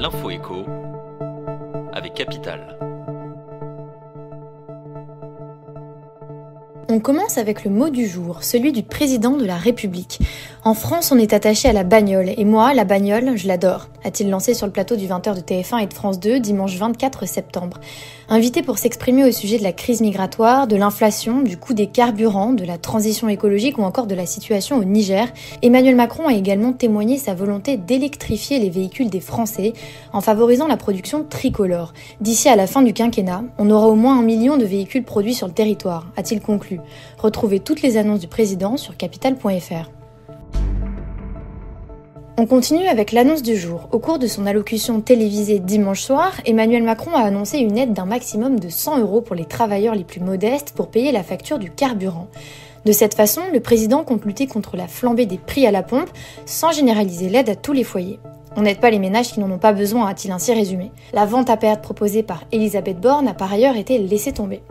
l'info écho avec Capital. On commence avec le mot du jour, celui du président de la République. En France, on est attaché à la bagnole, et moi, la bagnole, je l'adore, a-t-il lancé sur le plateau du 20h de TF1 et de France 2 dimanche 24 septembre. Invité pour s'exprimer au sujet de la crise migratoire, de l'inflation, du coût des carburants, de la transition écologique ou encore de la situation au Niger, Emmanuel Macron a également témoigné sa volonté d'électrifier les véhicules des Français en favorisant la production tricolore. D'ici à la fin du quinquennat, on aura au moins 1 million de véhicules produits sur le territoire, a-t-il conclu. Retrouvez toutes les annonces du président sur capital.fr. On continue avec l'annonce du jour. Au cours de son allocution télévisée dimanche soir, Emmanuel Macron a annoncé une aide d'un maximum de 100 € pour les travailleurs les plus modestes pour payer la facture du carburant. De cette façon, le président compte lutter contre la flambée des prix à la pompe sans généraliser l'aide à tous les foyers. On n'aide pas les ménages qui n'en ont pas besoin, a-t-il ainsi résumé. La vente à perte proposée par Elisabeth Borne a par ailleurs été laissée tomber.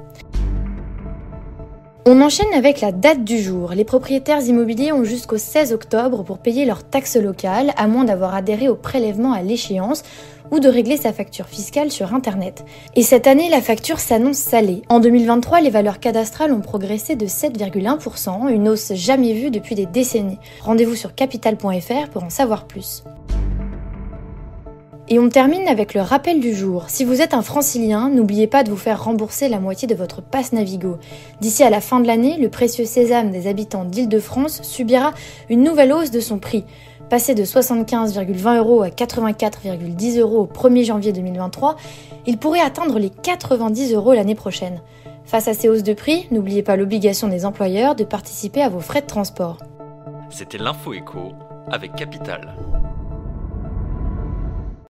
On enchaîne avec la date du jour. Les propriétaires immobiliers ont jusqu'au 16 octobre pour payer leurs taxes locales, à moins d'avoir adhéré au prélèvement à l'échéance ou de régler sa facture fiscale sur Internet. Et cette année, la facture s'annonce salée. En 2023, les valeurs cadastrales ont progressé de 7,1%, une hausse jamais vue depuis des décennies. Rendez-vous sur capital.fr pour en savoir plus. Et on termine avec le rappel du jour. Si vous êtes un francilien, n'oubliez pas de vous faire rembourser la moitié de votre pass Navigo. D'ici à la fin de l'année, le précieux sésame des habitants d'Île-de-France subira une nouvelle hausse de son prix. Passé de 75,20 € à 84,10 € au 1er janvier 2023, il pourrait atteindre les 90 € l'année prochaine. Face à ces hausses de prix, n'oubliez pas l'obligation des employeurs de participer à vos frais de transport. C'était l'info écho avec Capital.